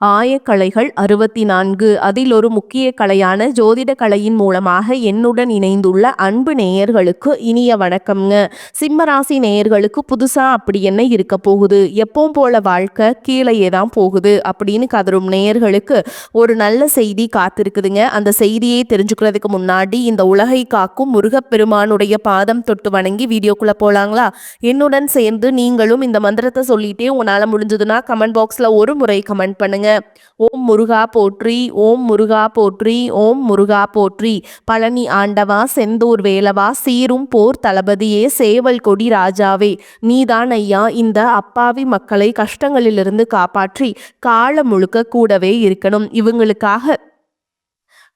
ஆயக்கலைகள் 64 அதில் ஒரு முக்கிய கலையான ஜோதிட கலையின் மூலமாக என்னுடன் இணைந்துள்ள அன்பு நேயர்களுக்கு இனிய வணக்கம்ங்க. சிம்மராசி நேயர்களுக்கு புதுசா அப்படி என்ன இருக்க போகுது, எப்பவும் போல வாழ்க்கை கீழேயே தான் போகுது அப்படின்னு கதரும் நேயர்களுக்கு ஒரு நல்ல செய்தி காத்திருக்குதுங்க. அந்த செய்தியை தெரிஞ்சுக்கிறதுக்கு முன்னாடி இந்த உலகை காக்கும் முருகப்பெருமானுடைய பாதம் தொட்டு வணங்கி வீடியோக்குள்ள போலாங்களா? என்னுடன் சேர்ந்து நீங்களும் இந்த மந்திரத்தை சொல்லிட்டே உங்களால முடிஞ்சதுன்னா கமெண்ட் பாக்ஸ்ல ஒரு முறை கமெண்ட் பண்ணுங்க. ஓம் முருகா போற்றி, ஓம் முருகா போற்றி, ஓம் முருகா போற்றி. பழனி ஆண்டவா, செந்தூர் வேலவா, சீரும் போர் தளபதியே, சேவல் கொடி ராஜாவே, நீதான் ஐயா இந்த அப்பாவி மக்களை கஷ்டங்களிலிருந்து காப்பாற்றி காலம் முழுக்க கூடவே இருக்கணும். இவங்களுக்காக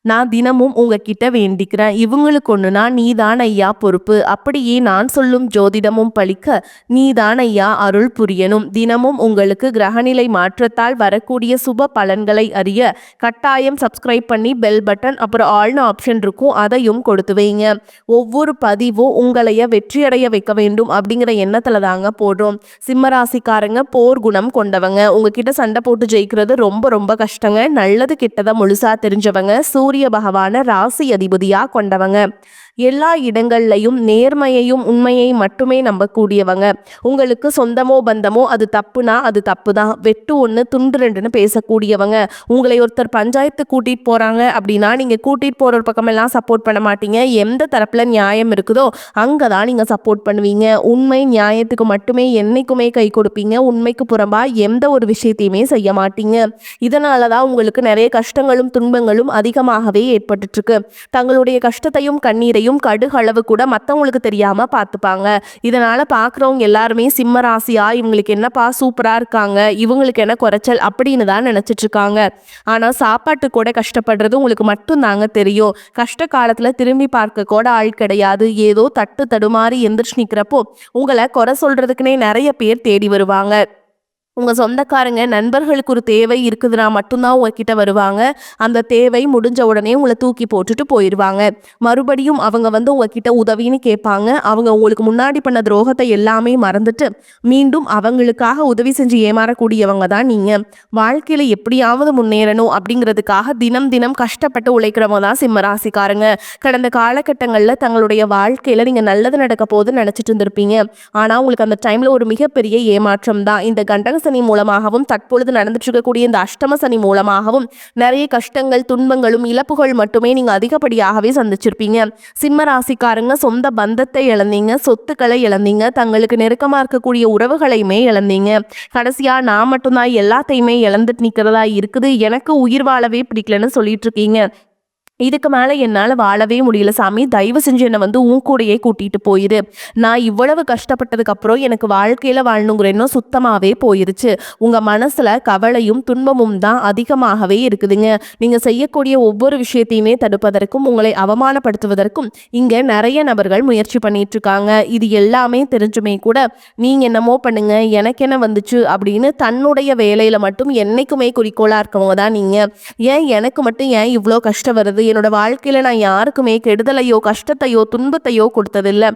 நான் தினமும் உங்ககிட்ட வேண்டிக்கிறேன். இவங்களுக்கு ஒண்ணுனா நீதான் ஐயா பொறுப்பு. அப்படியே நான் சொல்லும் ஜோதிடமும் பழிக்க நீதான் ஐயா அருள் புரியணும். தினமும் உங்களுக்கு கிரகநிலை மாற்றத்தால் வரக்கூடிய சுப பலன்களை அறிய கட்டாயம் சப்ஸ்கிரைப் பண்ணி பெல் பட்டன் அப்புறம் ஆல்னு ஆப்ஷன் இருக்கும், அதையும் கொடுத்து வைங்க. ஒவ்வொரு பதிவும் உங்களைய வெற்றியடைய வைக்க வேண்டும் அப்படிங்கிற எண்ணத்துல தாங்க போடுறோம். சிம்மராசிக்காரங்க போர் குணம் கொண்டவங்க. உங்ககிட்ட சண்டை போட்டு ஜெயிக்கிறது ரொம்ப ரொம்ப கஷ்டங்க. நல்லது கெட்டதை முழுசா தெரிஞ்சவங்க. சூரிய பகவான ராசி அதிபதியா கொண்டவங்க. எல்லா இடங்கள்லையும் நேர்மையையும் உண்மையை மட்டுமே நம்பக்கூடியவங்க. உங்களுக்கு சொந்தமோ பந்தமோ அது தப்புனா அது தப்பு தான், வெட்டு ஒன்று துண்டு ரெண்டுன்னு பேசக்கூடியவங்க. உங்களை ஒருத்தர் பஞ்சாயத்து கூட்டிட்டு போறாங்க அப்படின்னா நீங்க கூட்டிட்டு போற பக்கமெல்லாம் சப்போர்ட் பண்ண மாட்டீங்க. எந்த தரப்புல நியாயம் இருக்குதோ அங்கதான் நீங்க சப்போர்ட் பண்ணுவீங்க. உண்மை நியாயத்துக்கு மட்டுமே என்னைக்குமே கை கொடுப்பீங்க. உண்மைக்கு புறம்பா எந்த ஒரு விஷயத்தையுமே செய்ய மாட்டீங்க. இதனாலதான் உங்களுக்கு நிறைய கஷ்டங்களும் துன்பங்களும் அதிகமாகவே ஏற்பட்டு இருக்கு. தங்களுடைய கஷ்டத்தையும் கண்ணீரையும் கடுகளவு கூட மற்றவங்களுக்கு தெரியாம பார்த்துப்பாங்க. இதனால பார்க்குறவங்க எல்லாருமே சிம்ம ராசியா இவங்களுக்கு என்னப்பா சூப்பரா இருக்காங்க, இவங்களுக்கு என்ன குறைச்சல் அப்படின்னு தான் நினைச்சிட்டு இருக்காங்க. ஆனா சாப்பாட்டு கூட கஷ்டப்படுறது உங்களுக்கு மட்டும் தாங்க தெரியும். கஷ்ட காலத்துல திரும்பி பார்க்க கூட ஆள் கிடையாது. ஏதோ தட்டு தடுமாறி எந்திரிச்சு நிக்கிறப்போ உங்களை குறை சொல்றதுக்குன்னே நிறைய பேர் தேடி வருவாங்க. உங்கள் சொந்தக்காரங்க நண்பர்களுக்கு ஒரு தேவை இருக்குதுன்னா மட்டும்தான் உங்ககிட்ட வருவாங்க. அந்த தேவை முடிஞ்ச உடனே உங்களை தூக்கி போட்டுட்டு போயிடுவாங்க. மறுபடியும் அவங்க வந்து உங்ககிட்ட உதவின்னு கேட்பாங்க. அவங்க உங்களுக்கு முன்னாடி பண்ண துரோகத்தை எல்லாமே மறந்துட்டு மீண்டும் அவங்களுக்காக உதவி செஞ்சு ஏமாறக்கூடியவங்க தான் நீங்கள். வாழ்க்கையில் எப்படியாவது முன்னேறணும் அப்படிங்கிறதுக்காக தினம் தினம் கஷ்டப்பட்டு உழைக்கிறவங்க தான் சிம்மராசிக்காரங்க. கடந்த காலகட்டங்களில் தங்களுடைய வாழ்க்கையில் நீங்கள் நல்லது நடக்க போகுதுன்னு நினச்சிட்டு இருந்திருப்பீங்க. ஆனால் உங்களுக்கு அந்த டைமில் ஒரு மிகப்பெரிய ஏமாற்றம் தான். இந்த கண்டக சனி மூலமாகவும் தற்பொழுது நடந்துட்டு இருக்கக்கூடிய இந்த அஷ்டம சனி மூலமாகவும் நிறைய கஷ்டங்கள் துன்பங்களும் இழப்புகள் மட்டுமே நீங்க அதிகப்படியாகவே சந்திச்சிருப்பீங்க. சிம்ம ராசிக்காரங்க சொந்த பந்தத்தை இழந்தீங்க, சொத்துக்களை இழந்தீங்க, தங்களுக்கு நெருக்கமா இருக்கக்கூடிய உறவுகளையுமே இழந்தீங்க. கடைசியா நான் மட்டும்தான் எல்லாத்தையுமே இழந்துட்டு நிக்கிறதா இருக்குது, எனக்கு உயிர் வாழவே பிடிக்கலன்னு சொல்லிட்டு இருக்கீங்க. இதுக்கு மேலே என்னால் வாழவே முடியல சாமி, தயவு செஞ்சு என்னை வந்து உன் கூடையே கூட்டிகிட்டு போயிரு. நான் இவ்வளவு கஷ்டப்பட்டதுக்கு அப்புறம் எனக்கு வாழ்க்கையில் வாழணுங்கிற எண்ணம் சுத்தமாகவே போயிருச்சு. உங்கள் மனசில் கவலையும் துன்பமும் தான் அதிகமாகவே இருக்குதுங்க. நீங்கள் செய்யக்கூடிய ஒவ்வொரு விஷயத்தையுமே தடுப்பதற்கும் உங்களை அவமானப்படுத்துவதற்கும் இங்கே நிறைய நபர்கள் முயற்சி பண்ணிட்டு இருக்காங்க. இது எல்லாமே தெரிஞ்சுமே கூட நீங்கள் என்னமோ பண்ணுங்க எனக்கு என்ன வந்துச்சு அப்படின்னு தன்னுடைய வேலையில் மட்டும் என்னைக்குமே குறிக்கோளாக இருக்கவங்க தான் நீங்கள். ஏன் எனக்கு மட்டும் ஏன் இவ்வளோ கஷ்டம் வருது, என்னோட வாழ்க்கையில நான் யாருக்குமே கெடுதலையோ கஷ்டத்தையோ துன்பத்தையோ கொடுத்ததில்லை,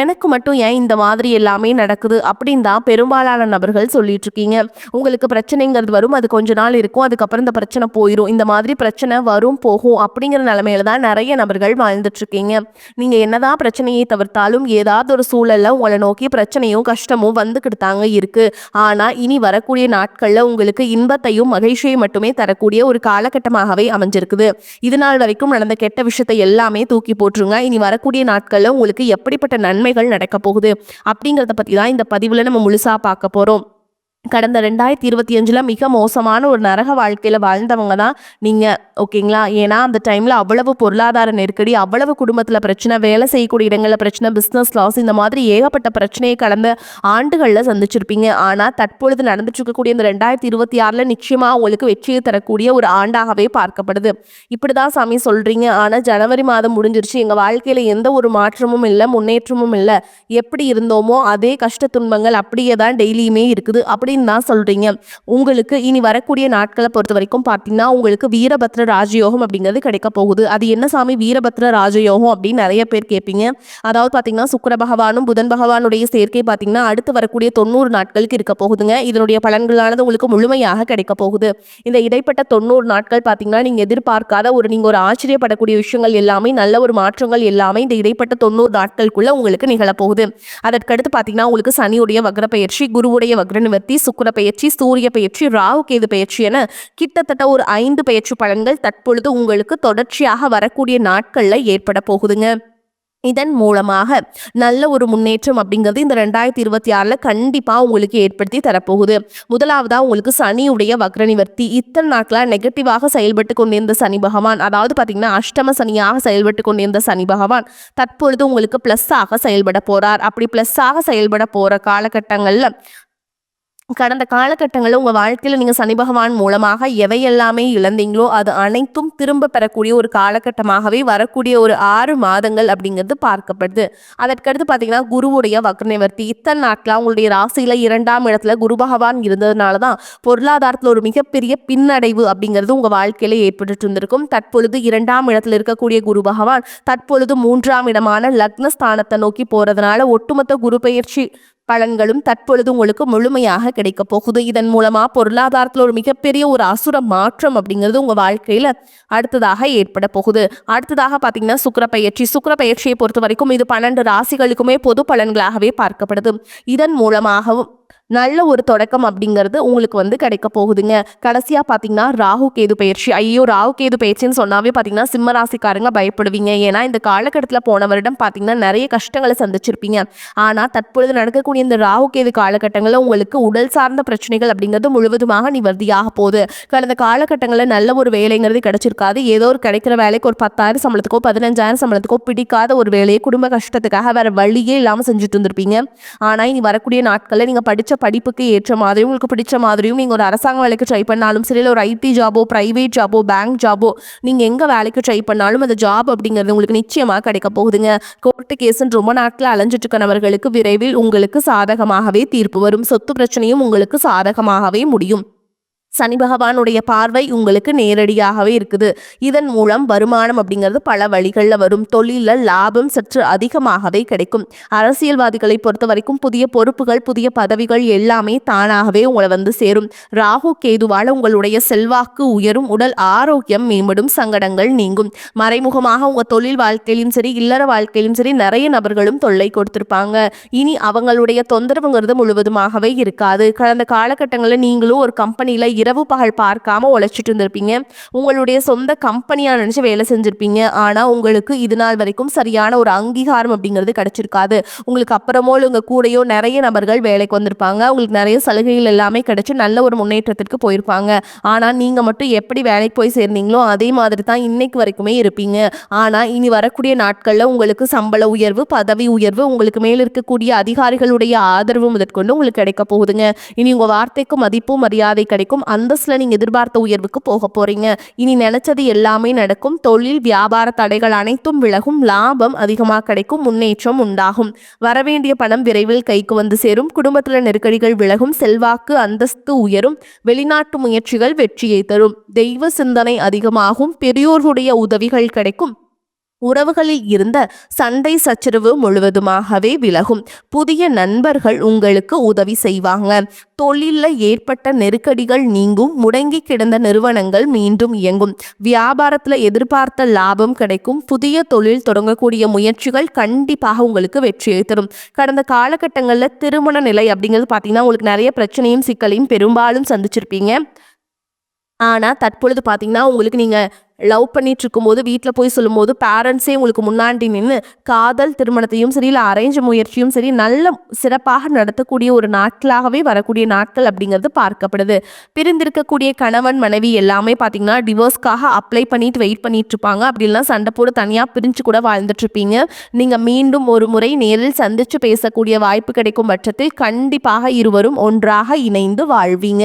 எனக்கு மட்டும் ஏன் இந்த மாதிரி எல்லாமே நடக்குது அப்படின்னு தான் பெரும்பாலான நபர்கள் சொல்லிட்டு இருக்கீங்க. உங்களுக்கு பிரச்சனைங்கிறது வரும், அது கொஞ்ச நாள் இருக்கும், அதுக்கப்புறம் இந்த பிரச்சனை போயிடும். இந்த மாதிரி பிரச்சனை வரும் போகும் அப்படிங்கிற நிலைமையில தான் நிறைய நபர்கள் வாழ்ந்துட்டு இருக்கீங்க. நீங்க என்னதான் பிரச்சனையை தவிர்த்தாலும் ஏதாவது ஒரு சூழல்ல உங்களை நோக்கி பிரச்சனையும் கஷ்டமும் வந்துக்கிட்டு தாங்க இருக்கு. ஆனா இனி வரக்கூடிய நாட்கள்ல உங்களுக்கு இன்பத்தையும் மகிழ்ச்சியை மட்டுமே தரக்கூடிய ஒரு காலகட்டமாகவே அமைஞ்சிருக்குது. இதனால் வரைக்கும் நடந்த கெட்ட விஷயத்தை எல்லாமே தூக்கி போட்டுருங்க. இனி வரக்கூடிய நாட்கள்ல உங்களுக்கு எப்படிப்பட்ட நன்மைகள் நடக்க போகுது அப்படிங்கிறத பத்தி தான் இந்த பதிவுல நம்ம முழுசா பார்க்க போறோம். கடந்த 2025 மிக மோசமான ஒரு நரக வாழ்க்கையில் வாழ்ந்தவங்க தான் நீங்கள், ஓகேங்களா? ஏன்னா அந்த டைமில் அவ்வளவு பொருளாதார நெருக்கடி, அவ்வளவு குடும்பத்தில் பிரச்சனை, வேலை செய்யக்கூடிய இடங்களில் பிரச்சனை, பிஸ்னஸ் லாஸ், இந்த மாதிரி ஏகப்பட்ட பிரச்சனையை கடந்த ஆண்டுகளில் சந்திச்சிருப்பீங்க. ஆனால் தற்பொழுது நடந்துட்டு இருக்கக்கூடிய இந்த 2026 நிச்சயமாக உங்களுக்கு வெற்றியை தரக்கூடிய ஒரு ஆண்டாகவே பார்க்கப்படுது. இப்படி தான் சாமி சொல்கிறீங்க, ஆனால் ஜனவரி மாதம் முடிஞ்சிருச்சு, எங்கள் வாழ்க்கையில் எந்த ஒரு மாற்றமும் இல்லை, முன்னேற்றமும் இல்லை, எப்படி இருந்தோமோ அதே கஷ்ட துன்பங்கள் அப்படியே தான் டெய்லியுமே இருக்குது, அப்படி அப்படின்னு தான் சொல்றீங்க. உங்களுக்கு இனி வரக்கூடிய நாட்களை பொறுத்த வரைக்கும் பார்த்தீங்கன்னா உங்களுக்கு வீரபத்ர ராஜயோகம் அப்படிங்கிறது கிடைக்க போகுது. அது என்ன சாமி வீரபத்ர ராஜயோகம் அப்படின்னு நிறைய பேர் கேட்பீங்க. அதாவது பார்த்தீங்கன்னா சுக்கிர பகவானும் புதன் பகவானுடைய சேர்க்கை பார்த்தீங்கன்னா அடுத்து வரக்கூடிய 90 நாட்களுக்கு இருக்க போகுதுங்க. இதனுடைய பலன்களானது உங்களுக்கு முழுமையாக கிடைக்க போகுது. இந்த இடைப்பட்ட 90 நாட்கள் பார்த்தீங்கன்னா நீங்க எதிர்பார்க்காத நீங்க ஒரு ஆச்சரியப்படக்கூடிய விஷயங்கள் எல்லாமே நல்ல ஒரு மாற்றங்கள் எல்லாமே இந்த இடைப்பட்ட 90 நாட்களுக்குள்ள உங்களுக்கு நிகழப்போகுது. அதற்கடுத்து பார்த்தீங்கன்னா உங்களுக்கு சனியுடைய வக்ர பயிற்சி, குருவுடைய வக்ர நிவர்த்தி, சுக்கிர பயிற்சி, சூரிய பயிற்சி, ராகு கேது பயிற்சி என கிட்டத்தட்ட ஒரு 5 பயிற்சி பலன்கள் தற்பொழுது உங்களுக்கு தொடர்ச்சியாக வரக்கூடிய நாட்கள்ல ஏற்பட போகுதுங்க. இதன் மூலமாக நல்ல ஒரு முன்னேற்றம் அப்படிங்கிறது இந்த 2026 கண்டிப்பா உங்களுக்கு ஏற்படுத்தி தரப்போகுது. முதலாவதா உங்களுக்கு சனியுடைய வக்ர நிவர்த்தி. இத்தனை நாட்களா நெகட்டிவாக செயல்பட்டு கொண்டிருந்த சனி பகவான், அதாவது பார்த்தீங்கன்னா அஷ்டம சனியாக செயல்பட்டு கொண்டிருந்த சனி பகவான் தற்பொழுது உங்களுக்கு பிளஸ் ஆக செயல்பட போறார். அப்படி பிளஸ் ஆக செயல்பட போற காலகட்டங்கள்ல கடந்த காலகட்டங்களில் உங்கள் வாழ்க்கையில் நீங்கள் சனி பகவான் மூலமாக எவையெல்லாமே இழந்தீங்களோ அது அனைத்தும் திரும்ப பெறக்கூடிய ஒரு காலகட்டமாகவே வரக்கூடிய ஒரு 6 மாதங்கள் அப்படிங்கிறது பார்க்கப்படுது. அதற்கடுத்து பார்த்தீங்கன்னா குருவுடைய வக்ர நிவர்த்தி. இத்தனை நாட்களாக உங்களுடைய ராசியில் 2ஆம் இடத்துல குரு பகவான் இருந்ததுனால தான் பொருளாதாரத்தில் ஒரு மிகப்பெரிய பின்னடைவு அப்படிங்கிறது உங்கள் வாழ்க்கையில் ஏற்பட்டு இருந்திருக்கும். தற்பொழுது 2ஆம் இடத்துல இருக்கக்கூடிய குரு பகவான் தற்பொழுது 3ஆம் இடமான லக்னஸ்தானத்தை நோக்கி போகிறதுனால ஒட்டுமொத்த குரு பயிற்சி பலன்களும் தற்பொழுது உங்களுக்கு முழுமையாக கிடைக்க போகுது. இதன் மூலமா பொருளாதாரத்தில் ஒரு மிகப்பெரிய ஒரு அசுர மாற்றம் அப்படிங்கிறது உங்க வாழ்க்கையில அடுத்ததாக ஏற்பட போகுது. அடுத்ததாக பாத்தீங்கன்னா சுக்கிர பயிற்சி. சுக்கிர பயிற்சியை பொறுத்த வரைக்கும் இது 12 ராசிகளுக்குமே பொது பலன்களாகவே பார்க்கப்படுது. இதன் மூலமாகவும் நல்ல ஒரு தொடக்கம் அப்படிங்கிறது உங்களுக்கு கிடைக்க போகுதுங்க. கடைசியா பாத்தீங்கன்னா ராகு கேது பயிற்சி. ஐயோ ராகு கேது பயிற்சின்னு சொன்னாவே பாத்தீங்கன்னா சிம்ம ராசிக்காரங்க பயப்படுவீங்க. ஏன்னா இந்த காலகட்டத்தில் போன வருடம் பாத்தீங்கன்னா நிறைய கஷ்டங்களை சந்திச்சிருப்பீங்க. ஆனா தற்பொழுது நடக்கக்கூடிய இந்த ராகு கேது காலகட்டங்களில் உங்களுக்கு உடல் சார்ந்த பிரச்சனைகள் அப்படிங்கிறது முழுவதுமாக நிவர்த்தியாக போகுது. கடந்த காலகட்டங்களில் நல்ல ஒரு வேலைங்கிறது கிடைச்சிருக்காது. ஏதோ ஒரு கிடைக்கிற வேலைக்கு ஒரு 10,000 சம்பளத்துக்கோ 15,000 சம்பளத்துக்கோ பிடிக்காத ஒரு வேலையை குடும்ப கஷ்டத்துக்காக வேற வழியே இல்லாமல் செஞ்சுட்டு இருந்திருப்பீங்க. ஆனா இனி வரக்கூடிய நாட்களில் நீங்க படிச்ச படிப்புக்கு ஏற்ற மாதிரியும் உங்களுக்கு பிடிச்ச மாதிரியும் நீங்கள் ஒரு அரசாங்க வேலைக்கு ட்ரை பண்ணாலும் சரி, இல்லை ஒரு ஐடி ஜாபோ பிரைவேட் ஜாபோ பேங்க் ஜாபோ நீங்கள் எங்கே வேலைக்கு ட்ரை பண்ணாலும் அந்த ஜாப் அப்படிங்கிறது உங்களுக்கு நிச்சயமாக கிடைக்க போகுதுங்க. கோர்ட்டு கேஸுன்னு ரொம்ப நாட்கள் அலைஞ்சிட்டு இருக்கிறவர்களுக்கு விரைவில் உங்களுக்கு சாதகமாகவே தீர்ப்பு வரும். சொத்து பிரச்சனையும் உங்களுக்கு சாதகமாகவே முடியும். சனி பகவானுடைய பார்வை உங்களுக்கு நேரடியாகவே இருக்குது. இதன் மூலம் வருமானம் அப்படிங்கிறது பல வழிகளில் வரும். தொழிலில் லாபம் சற்று அதிகமாகவே கிடைக்கும். அரசியல்வாதிகளை பொறுத்த வரைக்கும் புதிய பொறுப்புகள் புதிய பதவிகள் எல்லாமே தானாகவே உங்களை சேரும். ராகு கேதுவால் உங்களுடைய செல்வாக்கு உயரும். உடல் ஆரோக்கியம் மேம்படும். சங்கடங்கள் நீங்கும். மறைமுகமாக உங்கள் தொழில் வாழ்க்கையிலும் சரி இல்லற வாழ்க்கையிலும் சரி நிறைய நபர்களும் தொல்லை கொடுத்திருப்பாங்க. இனி அவங்களுடைய தொந்தரவுங்கிறது முழுவதுமாகவே இருக்காது. கடந்த காலகட்டங்களில் நீங்களும் ஒரு கம்பெனியில் இரவு பகல் பார்க்காம உழைச்சிட்டு இருந்திருப்பீங்க. உங்களுடைய சொந்த கம்பெனியா நினைச்சு வேலை செஞ்சிருப்பீங்க. ஆனா உங்களுக்கு இது நாள் வரைக்கும் சரியான ஒரு அங்கீகாரம் அப்படிங்கிறது கிடைச்சிருக்காது. உங்களுக்கு அப்புறமோ உங்க கூடயோ நிறைய நபர்கள் வேலைக்கு வந்திருப்பாங்க. உங்களுக்கு நிறைய சலுகைகள் எல்லாமே கிடைச்சு நல்ல ஒரு முன்னேற்றத்திற்கு போயிருப்பாங்க. ஆனா நீங்க மட்டும் எப்படி வேலைக்கு போய் சேர்ந்தீங்களோ அதே மாதிரி தான் இன்னைக்கு வரைக்குமே இருப்பீங்க. ஆனா இனி வரக்கூடிய நாட்கள்ல உங்களுக்கு சம்பள உயர்வு பதவி உயர்வு உங்களுக்கு மேல இருக்கக்கூடிய அதிகாரிகளுடைய ஆதரவு முதற்கொண்டு உங்களுக்கு கிடைக்க போகுதுங்க. இனி உங்க வார்த்தைக்கு மதிப்பு மரியாதை கிடைக்கும். அந்தஸ்துல நீங்க எதிர்பார்த்த உயர்வுக்கு போக போறீங்க. இனி நினைச்சது எல்லாமே நடக்கும். தொழில் வியாபார தடைகள் அனைத்தும் விலகும். லாபம் அதிகமாக கிடைக்கும். முன்னேற்றம் உண்டாகும். வரவேண்டிய பணம் விரைவில் கைக்கு வந்து சேரும். குடும்பத்துல நெருக்கடிகள் விலகும். செல்வாக்கு அந்தஸ்து உயரும். வெளிநாட்டு முயற்சிகள் வெற்றியை தரும். தெய்வ சிந்தனை அதிகமாகும். பெரியோர்களுடைய உதவிகள் கிடைக்கும். உறவுகளில் இருந்த சண்டை சச்சரவு முழுவதுமாகவே விலகும். புதிய நண்பர்கள் உங்களுக்கு உதவி செய்வாங்க. தொழிலில் ஏற்பட்ட நெருக்கடிகள் நீங்கும். முடங்கி கிடந்த நிறுவனங்கள் மீண்டும் இயங்கும். வியாபாரத்தில் எதிர்பார்த்த லாபம் கிடைக்கும். புதிய தொழில் தொடங்கக்கூடிய முயற்சிகள் கண்டிப்பாக உங்களுக்கு வெற்றியை தரும். கடந்த காலகட்டங்களில் திருமண நிலை அப்படிங்கிறது பார்த்தீங்கன்னா உங்களுக்கு நிறைய பிரச்சனையும் சிக்கலையும் பெரும்பாலும் சந்திச்சிருப்பீங்க. ஆனால் தற்பொழுது பார்த்தீங்கன்னா உங்களுக்கு நீங்கள் லவ் பண்ணிட்டு இருக்கும்போது வீட்டில் போய் சொல்லும்போது பேரண்ட்ஸே உங்களுக்கு முன்னாடி நின்று காதல் திருமணத்தையும் சரி இல்லை அரேஞ்ச் முயற்சியும் சரி நல்ல சிறப்பாக நடத்தக்கூடிய ஒரு நாட்களாகவே வரக்கூடிய நாட்கள் அப்படிங்கிறது பார்க்கப்படுது. பிரிந்திருக்கக்கூடிய கணவன் மனைவி எல்லாமே பார்த்தீங்கன்னா டிவோர்ஸ்க்காக அப்ளை பண்ணிட்டு வெயிட் பண்ணிட்டு இருப்பாங்க. அப்படி இல்லைனா சண்டை போட்டு தனியாக பிரிஞ்சு கூட வாழ்ந்துட்டு இருப்பீங்க. நீங்கள் மீண்டும் ஒரு முறை நேரில் சந்திச்சு பேசக்கூடிய வாய்ப்பு கிடைக்கும் பட்சத்தில் கண்டிப்பாக இருவரும் ஒன்றாக இணைந்து வாழ்வீங்க.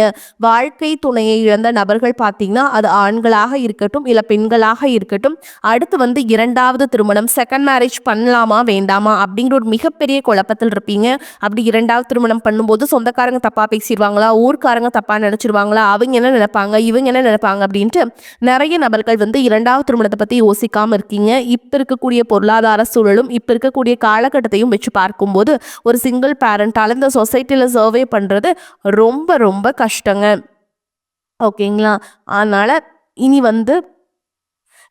வாழ்க்கை துணையை இழந்த நபர்கள் பார்த்தீங்கன்னா அது ஆண்களாக இருக்கட்டும் இல்லை சில பெண்களாக இருக்கட்டும், அடுத்து வந்து 2வது திருமணம், செகண்ட் மேரேஜ் பண்ணலாமா வேண்டாமா அப்படிங்கிற ஒரு மிகப்பெரிய குழப்பத்தில் இருப்பீங்க. அப்படி 2வது திருமணம் பண்ணும்போது சொந்தக்காரங்க தப்பா பேசிருவாங்களா, ஊர்க்காரங்க தப்பா நினைச்சிருவாங்களா, அவங்க என்ன நினைப்பாங்க, இவங்க என்ன நினைப்பாங்க அப்படின்ட்டு நிறைய நபர்கள் வந்து 2வது திருமணத்தை பத்தி யோசிக்காம இருக்கீங்க. இப்ப இருக்கக்கூடிய பொருளாதார சூழலும் இப்ப இருக்கக்கூடிய காலகட்டத்தையும் வச்சு பார்க்கும்போது ஒரு சிங்கிள் பேரண்டால இந்த சொசைட்டில சர்வே பண்றது ரொம்ப ரொம்ப கஷ்டங்க. ஓகேங்களா? அதனால இனி வந்து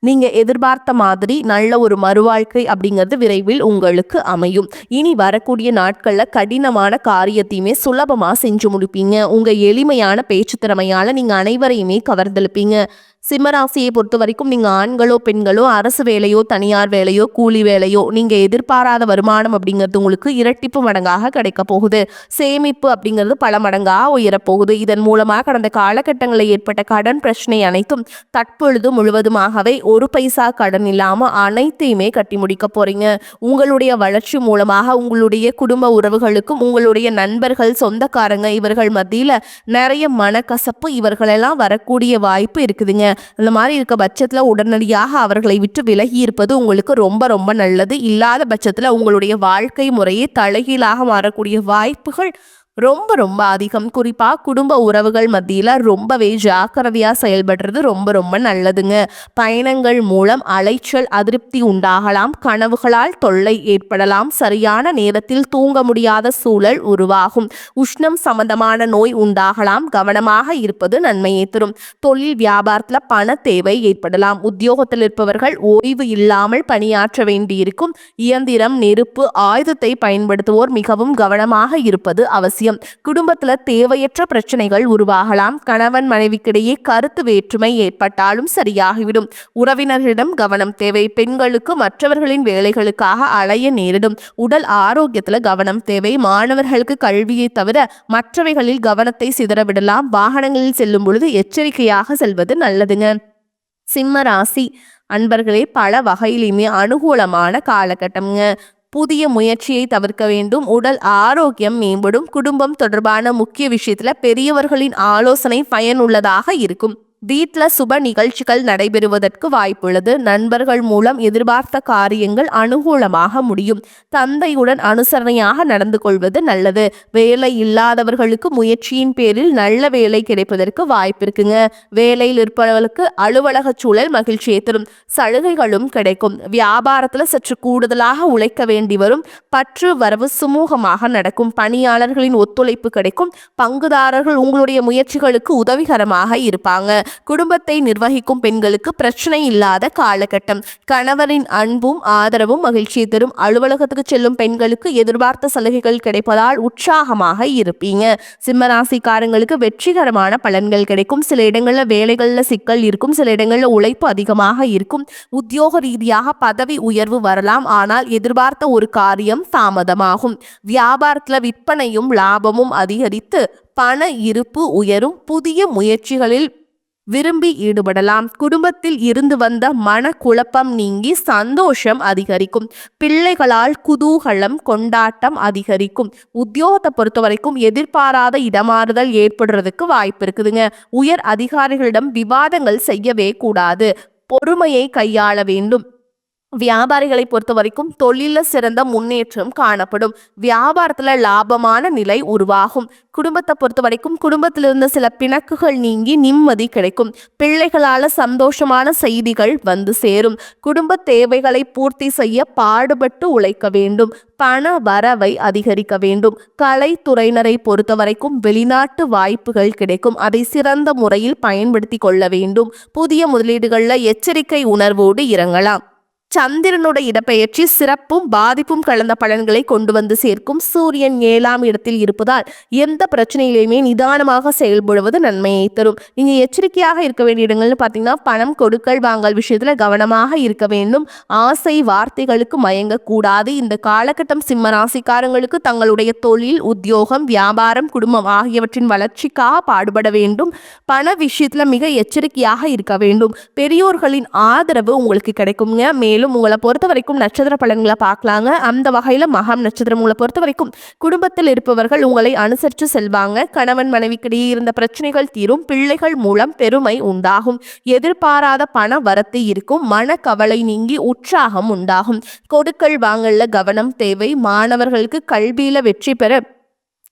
நீங்க எதிர்பார்த்த மாதிரி நல்ல ஒரு மறுவாழ்க்கை அப்படிங்கிறது விரைவில் உங்களுக்கு அமையும். இனி வரக்கூடிய நாட்கள்ல கடினமான காரியத்தையுமே சுலபமா செஞ்சு முடிப்பீங்க. உங்க எளிமையான பேச்சு திறமையால நீங்க அனைவரையுமே கவர்ந்தெழுப்பீங்க. சிம்மராசியை பொறுத்த வரைக்கும் நீங்க ஆண்களோ பெண்களோ அரசு வேலையோ தனியார் வேலையோ கூலி வேலையோ நீங்க எதிர்பாராத வருமானம் அப்படிங்கிறது உங்களுக்கு இரட்டிப்பு மடங்காக கிடைக்க போகுது. சேமிப்பு அப்படிங்கிறது பல மடங்காக உயரப்போகுது. இதன் மூலமாக கடந்த காலகட்டங்களில் ஏற்பட்ட கடன் பிரச்சனை அனைத்தும் தற்பொழுது முழுவதுமாகவே ஒரு பைசா கடன் இல்லாம அனைத்தையுமே கட்டி முடிக்க போறீங்க. உங்களுடைய வளர்ச்சி மூலமாக உங்களுடைய குடும்ப உறவுகளுக்கும் உங்களுடைய நண்பர்கள் சொந்தக்காரங்க இவர்கள் மத்தியில நிறைய மனக்கசப்பு இவர்களெல்லாம் வரக்கூடிய வாய்ப்பு இருக்குதுங்க. இந்த மாதிரி இருக்க பட்சத்துல உடனடியாக அவர்களை விட்டு விலகி இருப்பது உங்களுக்கு ரொம்ப ரொம்ப நல்லது. இல்லாத பட்சத்துல உங்களுடைய வாழ்க்கை முறையே தலைகீழாக மாறக்கூடிய வாய்ப்புகள் ரொம்ப ரொம்ப அதிகம். குறிப்பா குடும்ப உறவுகள் மத்தியில ரொம்பவே ஜாக்கிரதையா செயல்படுறது ரொம்ப ரொம்ப நல்லதுங்க. பயணங்கள் மூலம் அலைச்சல் அதிருப்தி உண்டாகலாம். கனவுகளால் தொல்லை ஏற்படலாம். சரியான நேரத்தில் தூங்க முடியாத சூழல் உருவாகும். உஷ்ணம் சம்பந்தமான நோய் உண்டாகலாம். கவனமாக இருப்பது நன்மையை தரும். தொழில் வியாபாரத்துல பண தேவை ஏற்படலாம். உத்தியோகத்தில் இருப்பவர்கள் ஓய்வு இல்லாமல் பணியாற்ற வேண்டியிருக்கும். இயந்திரம், நெருப்பு, ஆயுதத்தை பயன்படுத்துவோர் மிகவும் கவனமாக இருப்பது அவசியம். குடும்பத்துல தேவையற்ற பிரச்சனைகள் உருவாகலாம். கணவன் மனைவிக்கிடையே கருத்து வேற்றுமை ஏற்பட்டாலும் சரியாகிவிடும். உறவினர்களிடம் கவனம் தேவை. பெண்களுக்கு மற்றவர்களின் வேலைகளுக்காக அலைய நேரிடும். உடல் ஆரோக்கியத்துல கவனம் தேவை. மாணவர்களுக்கு கல்வியை தவிர மற்றவைகளில் கவனத்தை சிதறவிடலாம். வாகனங்களில் செல்லும் பொழுது எச்சரிக்கையாக செல்வது நல்லதுங்க. சிம்ம ராசி அன்பர்களே, பல வகையிலுமே அனுகூலமான காலகட்டம்ங்க. புதிய முயற்சியை தவிர்க்க வேண்டும். உடல் ஆரோக்கியம் மேம்படும். குடும்பம் தொடர்பான முக்கிய விஷயத்துல பெரியவர்களின் ஆலோசனை பயனுள்ளதாக இருக்கும். வீட்ல சுப நிகழ்ச்சிகள் நடைபெறுவதற்கு வாய்ப்புள்ளது. நண்பர்கள் மூலம் எதிர்பார்த்த காரியங்கள் அனுகூலமாக முடியும். தந்தையுடன் அனுசரணையாக நடந்து கொள்வது நல்லது. வேலை இல்லாதவர்களுக்கு முயற்சியின் பேரில் நல்ல வேலை கிடைப்பதற்கு வாய்ப்பு இருக்குங்க. வேலையில் இருப்பவர்களுக்கு அலுவலக சூழல் மகிழ்ச்சியை தரும். சலுகைகளும் கிடைக்கும். வியாபாரத்துல சற்று கூடுதலாக உழைக்க வேண்டி வரும். பற்று வரவு சுமூகமாக நடக்கும். பணியாளர்களின் ஒத்துழைப்பு கிடைக்கும். பங்குதாரர்கள் உங்களுடைய முயற்சிகளுக்கு உதவிகரமாக இருப்பாங்க. குடும்பத்தை நிர்வகிக்கும் பெண்களுக்கு பிரச்சனை இல்லாத காலகட்டம். கணவரின் அன்பும் ஆதரவும் மகிழ்ச்சியை தரும். அலுவலகத்துக்கு செல்லும் பெண்களுக்கு எதிர்பார்த்த சலுகைகள் கிடைப்பதால் உற்சாகமாக இருப்பீங்க. சிம்மராசிக்காரங்களுக்கு வெற்றிகரமான பலன்கள் கிடைக்கும். சில இடங்கள்ல வேலைகள்ல சிக்கல் இருக்கும். சில இடங்கள்ல உழைப்பு அதிகமாக இருக்கும். உத்தியோக ரீதியாக பதவி உயர்வு வரலாம். ஆனால் எதிர்பார்த்த ஒரு காரியம் தாமதமாகும். வியாபாரத்துல விற்பனையும் லாபமும் அதிகரித்து பண இருப்பு உயரும். புதிய முயற்சிகளில் விரும்பி ஈடுபடலாம். குடும்பத்தில் இருந்து வந்த மனக்குழப்பம் நீங்கி சந்தோஷம் அதிகரிக்கும். பிள்ளைகளால் குதூகலம் கொண்டாட்டம் அதிகரிக்கும். உத்தியோகத்தை பொறுத்த வரைக்கும் எதிர்பாராத இடமாறுதல் ஏற்படுறதுக்கு வாய்ப்பு இருக்குதுங்க. உயர் அதிகாரிகளிடம் விவாதங்கள் செய்யவே கூடாது. பொறுமையை கையாள வேண்டும். வியாபாரிகளை பொறுத்த வரைக்கும் தொழில சிறந்த முன்னேற்றம் காணப்படும். வியாபாரத்துல லாபமான நிலை உருவாகும். குடும்பத்தை பொறுத்த வரைக்கும் குடும்பத்திலிருந்த சில பிணக்குகள் நீங்கி நிம்மதி கிடைக்கும். பிள்ளைகளால சந்தோஷமான செய்திகள் வந்து சேரும். குடும்ப தேவைகளை பூர்த்தி செய்ய பாடுபட்டு உழைக்க வேண்டும். பண வரவை அதிகரிக்க வேண்டும். கலைத்துறையினரை பொறுத்த வரைக்கும் வெளிநாட்டு வாய்ப்புகள் கிடைக்கும். அதை சிறந்த முறையில் பயன்படுத்தி கொள்ள வேண்டும். புதிய முதலீடுகள்ல எச்சரிக்கை உணர்வோடு இறங்கலாம். சந்திரனோட இடப்பெயர்ச்சி சிறப்பும் பாதிப்பும் கலந்த பலன்களை கொண்டு வந்து சேர்க்கும். சூரியன் 7ஆம் இடத்தில் இருப்பதால் எந்த பிரச்சனையிலையுமே நிதானமாக செயல்படுவது நன்மையை தரும். நீங்க எச்சரிக்கையாக இருக்க வேண்டிய இடங்கள்னு பார்த்தீங்கன்னா பணம் கொடுக்கல் வாங்கல் விஷயத்துல கவனமாக இருக்க வேண்டும். ஆசை வார்த்தைகளுக்கு மயங்கக்கூடாது. இந்த காலகட்டம் சிம்ம ராசிக்காரங்களுக்கு தங்களுடைய தொழில், உத்தியோகம், வியாபாரம், குடும்பம் ஆகியவற்றின் வளர்ச்சிக்காக பாடுபட வேண்டும். பண விஷயத்துல மிக எச்சரிக்கையாக இருக்க வேண்டும். பெரியோர்களின் ஆதரவு உங்களுக்கு கிடைக்குங்க. மேலும் மேலும் உங்களை பொறுத்த வரைக்கும் நட்சத்திர பலன்களை பார்க்கலாங்க. அந்த வகையில மகம் நட்சத்திரம் உங்களை பொறுத்த வரைக்கும் குடும்பத்தில் இருப்பவர்கள் உங்களை அனுசரித்து செல்வாங்க. கணவன் மனைவிக்கிடையே இருந்த பிரச்சனைகள் தீரும். பிள்ளைகள் மூலம் பெருமை உண்டாகும். எதிர்பாராத பண வரத்து இருக்கும். மனக்கவலை நீங்கி உற்சாகம் உண்டாகும். கொடுக்கல் வாங்கல்ல கவனம் தேவை. மாணவர்களுக்கு கல்வியில வெற்றி பெற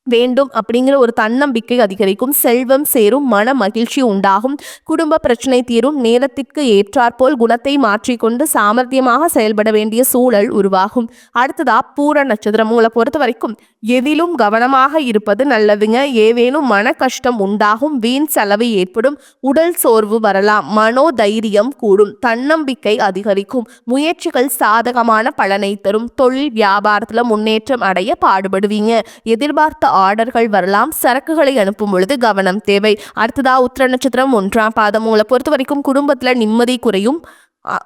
வேண்டும் அப்படிங்கிற ஒரு தன்னம்பிக்கை அதிகரிக்கும். செல்வம் சேரும். மன மகிழ்ச்சி உண்டாகும். குடும்ப பிரச்சனை தீரும். நேரத்திற்கு ஏற்றாற்போல் குணத்தை மாற்றிக்கொண்டு சாமர்த்தியமாக செயல்பட வேண்டிய சூழல் உருவாகும். அடுத்ததா பூர நட்சத்திரம் உங்களை பொறுத்த வரைக்கும் எதிலும் கவனமாக இருப்பது நல்லதுங்க. ஏதேனும் மன கஷ்டம் உண்டாகும். வீண் செலவு ஏற்படும். உடல் சோர்வு வரலாம். மனோதைரியம் கூடும். தன்னம்பிக்கை அதிகரிக்கும். முயற்சிகள் சாதகமான பலனை தரும். தொழில் வியாபாரத்துல முன்னேற்றம் அடைய பாடுபடுவீங்க. எதிர்பார்த்த ஆர்டர்கள் வரலாம். சரக்குகளை அனுப்பும் பொழுது கவனம் தேவை. அடுத்ததா உத்திர நட்சத்திரம் 1ஆம் பாதம் உங்களை பொறுத்த வரைக்கும் குடும்பத்துல நிம்மதி குறையும்.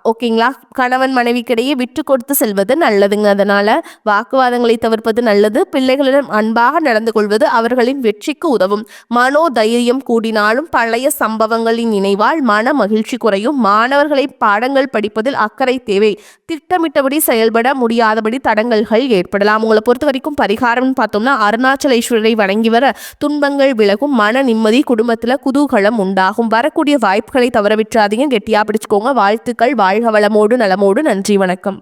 ஓகேங்களா. கணவன் மனைவிக்கிடையே விட்டு கொடுத்து செல்வது நல்லதுங்க. அதனால வாக்குவாதங்களை தவிர்ப்பது நல்லது. பிள்ளைகளிடம் அன்பாக நடந்து கொள்வது அவர்களின் வெற்றிக்கு உதவும். மனோதைரியம் கூடினாலும் பழைய சம்பவங்களின் நினைவால் மன மகிழ்ச்சி குறையும். மாணவர்களை பாடங்கள் படிப்பதில் அக்கறை தேவை. திட்டமிட்டபடி செயல்பட முடியாதபடி தடங்கல்கள் ஏற்படலாம். உங்களை பொறுத்த வரைக்கும் பரிகாரம்னு பார்த்தோம்னா அருணாச்சலேஸ்வரரை வணங்கி வர துன்பங்கள் விலகும். மன நிம்மதி. குடும்பத்தில் குதூகலம் உண்டாகும். வரக்கூடிய வாய்ப்புகளை தவற விட்டுறாதீங்க. கெட்டியா பிடிச்சுக்கோங்க. வாழ்த்துக்கள். வாழ்க வளமோடு நலமோடு. நன்றி, வணக்கம்.